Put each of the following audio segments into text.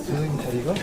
선생님 자리가?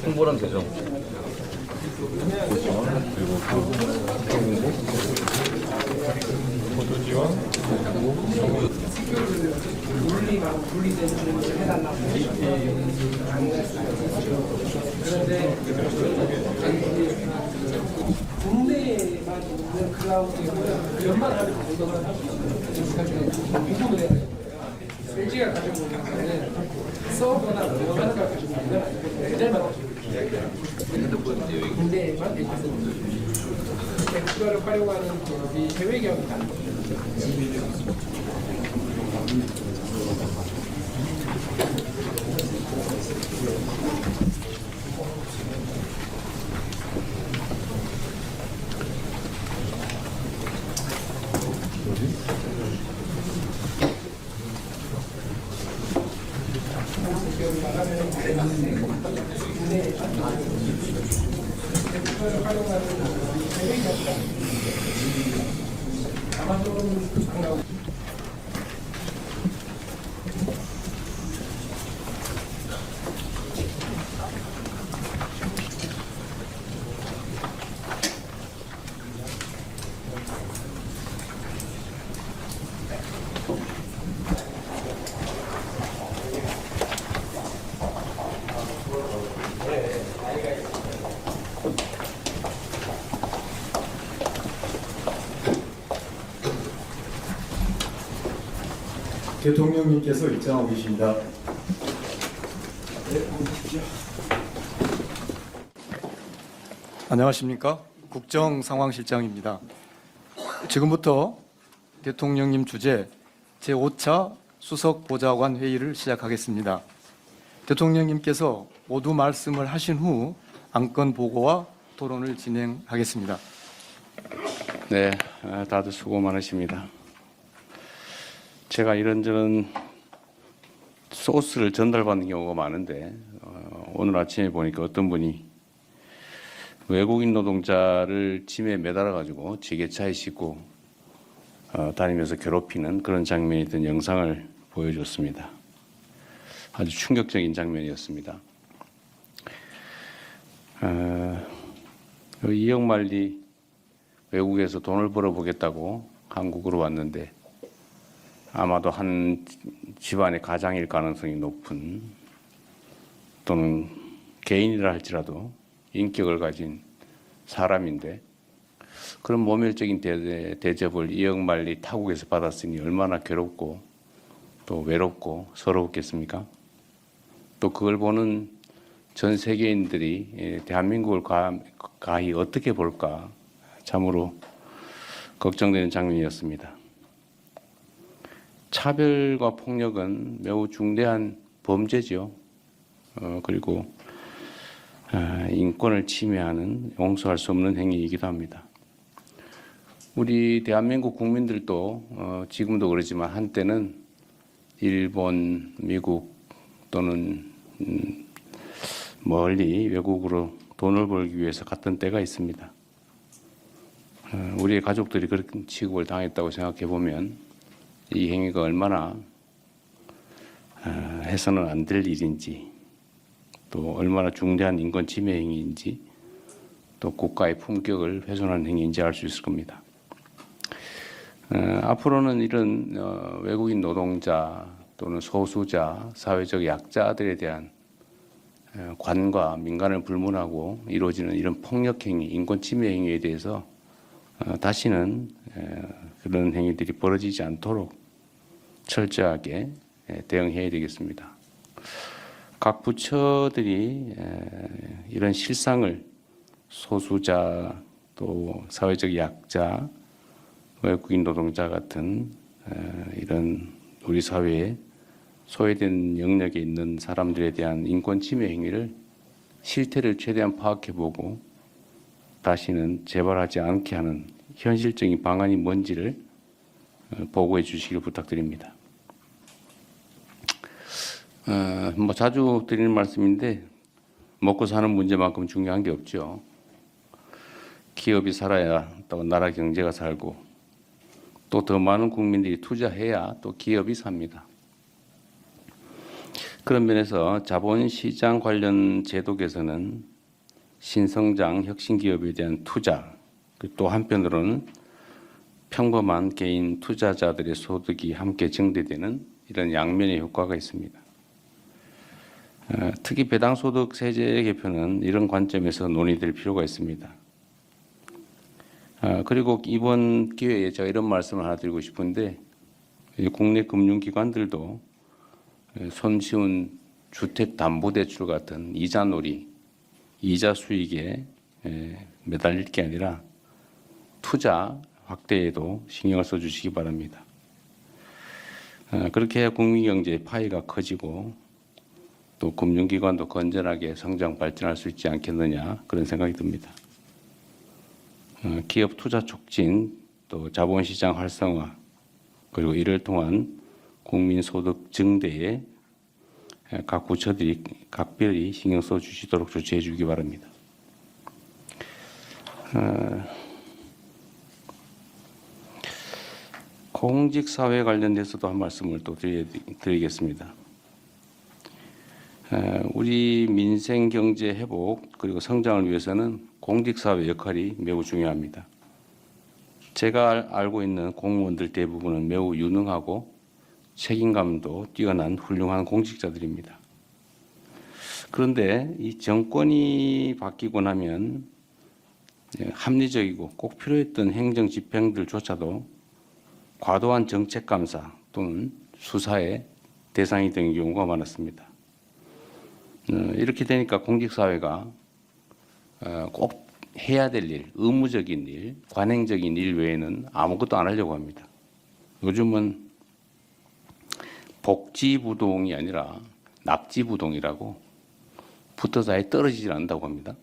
홍보란 되죠. 보도 지원. 물리가 분리되는 것을 해달라고 그런데 국내에만 있는 클라우드는 연말하는 공동을 하고 공동을 해야 돼요. LG가 가지고 있는 거는 서버나 연말가 가지고 있는 건 아니고 대잘만 가지고 있는 거예요. 국내에만 있는 그거를 활용하는 이 해외 기업이 다른 거죠. 대통령님께서 입장하고 계십니다. 안녕하십니까? 국정상황실장입니다. 지금부터 대통령님 주재 제5차 수석보좌관 회의를 시작하겠습니다. 대통령님께서 모두 말씀을 하신 후 안건 보고와 토론을 진행하겠습니다. 네, 다들 수고 많으십니다. 제가 이런저런 소스를 전달받는 경우가 많은데 오늘 아침에 보니까 어떤 분이 외국인 노동자를 짐에 매달아 가지고 지게차에 싣고 다니면서 괴롭히는 그런 장면이 든 영상을 보여줬습니다. 아주 충격적인 장면이었습니다. 이영만리 외국에서 돈을 벌어보겠다고 한국으로 왔는데 아마도 한 집안의 가장일 가능성이 높은 또는 개인이라 할지라도 인격을 가진 사람인데 그런 모멸적인 대접을 이영만리 타국에서 받았으니 얼마나 괴롭고 또 외롭고 서러웠겠습니까? 또 그걸 보는 전 세계인들이 대한민국을 가히 어떻게 볼까 참으로 걱정되는 장면이었습니다. 차별과 폭력은 매우 중대한 범죄지요. 그리고 인권을 침해하는 용서할 수 없는 행위이기도 합니다. 우리 대한민국 국민들도 지금도 그러지만 한때는 일본, 미국 또는 멀리 외국으로 돈을 벌기 위해서 갔던 때가 있습니다. 우리의 가족들이 그런 취급을 당했다고 생각해 보면 이 행위가 얼마나 해서는 안 될 일인지, 또 얼마나 중대한 인권 침해 행위인지, 또 국가의 품격을 훼손하는 행위인지 알 수 있을 겁니다. 앞으로는 이런 외국인 노동자 또는 소수자, 사회적 약자들에 대한 관과 민간을 불문하고 이루어지는 이런 폭력 행위, 인권 침해 행위에 대해서 다시는 그런 행위들이 벌어지지 않도록 철저하게 대응해야 되겠습니다. 각 부처들이 이런 실상을 소수자 또 사회적 약자, 외국인 노동자 같은 이런 우리 사회에 소외된 영역에 있는 사람들에 대한 인권 침해 행위를 실태를 최대한 파악해보고 다시는 재발하지 않게 하는 현실적인 방안이 뭔지를 보고해 주시길 부탁드립니다. 뭐 자주 드리는 말씀인데 먹고 사는 문제만큼 중요한 게 없죠. 기업이 살아야 또 나라 경제가 살고 또 더 많은 국민들이 투자해야 또 기업이 삽니다. 그런 면에서 자본시장 관련 제도 개선은 신성장 혁신기업에 대한 투자, 또 한편으로는 평범한 개인 투자자들의 소득이 함께 증대되는 이런 양면의 효과가 있습니다. 특히 배당소득 세제 개편은 이런 관점에서 논의될 필요가 있습니다. 그리고 이번 기회에 제가 이런 말씀을 하나 드리고 싶은데 국내 금융기관들도 손쉬운 주택담보대출 같은 이자놀이, 이자 수익에 매달릴 게 아니라 투자 확대에도 신경을 써주시기 바랍니다. 그렇게 해야 국민경제의 파이가 커지고 또 금융기관도 건전하게 성장 발전할 수 있지 않겠느냐 그런 생각이 듭니다. 기업 투자 촉진, 또 자본시장 활성화, 그리고 이를 통한 국민소득 증대에 각 부처들이 각별히 신경 써 주시도록 조치해 주기 바랍니다. 공직사회 관련돼서도 한 말씀을 또 드리겠습니다. 우리 민생 경제 회복 그리고 성장을 위해서는 공직사회 역할이 매우 중요합니다. 제가 알고 있는 공무원들 대부분은 매우 유능하고 책임감도 뛰어난 훌륭한 공직자들입니다. 그런데 이 정권이 바뀌고 나면 합리적이고 꼭 필요했던 행정 집행들조차도 과도한 정책 감사 또는 수사의 대상이 된 경우가 많았습니다. 이렇게 되니까 공직사회가 꼭 해야 될 일, 의무적인 일, 관행적인 일 외에는 아무것도 안 하려고 합니다. 요즘은 복지부동이 아니라 낙지부동이라고 붙어서 아예 떨어지질 않는다고 합니다.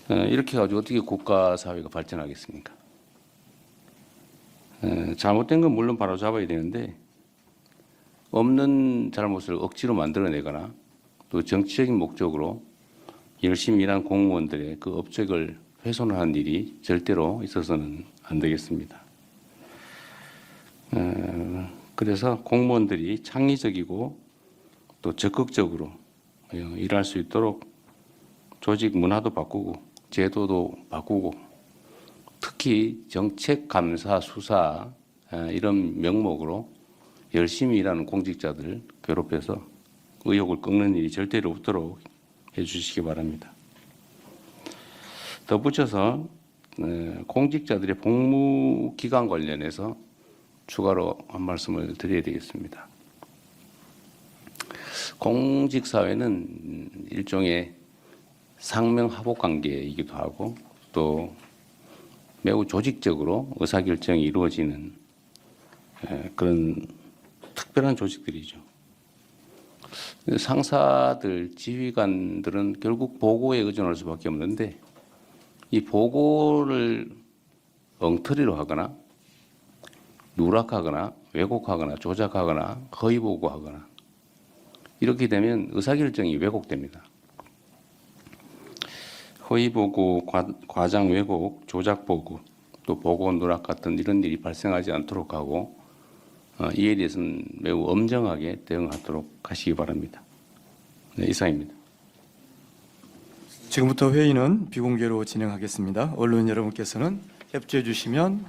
이렇게 해가지고 어떻게 국가사회가 발전하겠습니까? 잘못된 건 물론 바로 잡아야 되는데 없는 잘못을 억지로 만들어내거나 또 정치적인 목적으로 열심히 일한 공무원들의 그 업적을 훼손하는 일이 절대로 있어서는 안 되겠습니다. 그래서 공무원들이 창의적이고 또 적극적으로 일할 수 있도록 조직 문화도 바꾸고 제도도 바꾸고 특히 정책 감사 수사 이런 명목으로 열심히 일하는 공직자들을 괴롭혀서 의욕을 꺾는 일이 절대로 없도록 해주시기 바랍니다. 덧붙여서 공직자들의 복무 기간 관련해서 추가로 한 말씀을 드려야 되겠습니다. 공직사회는 일종의 상명하복 관계이기도 하고 또 매우 조직적으로 의사결정이 이루어지는 그런 특별한 조직들이죠. 상사들, 지휘관들은 결국 보고에 의존할 수밖에 없는데 이 보고를 엉터리로 하거나 누락하거나 왜곡하거나 조작하거나 허위 보고하거나 이렇게 되면 의사결정이 왜곡됩니다. 허위 보고, 과장 왜곡, 조작 보고, 또 보고 누락 같은 이런 일이 발생하지 않도록 하고 이에 대해서는 매우 엄정하게 대응하도록 하시기 바랍니다. 네, 이상입니다. 지금부터 회의는 비공개로 진행하겠습니다. 언론 여러분께서는 협조해 주시면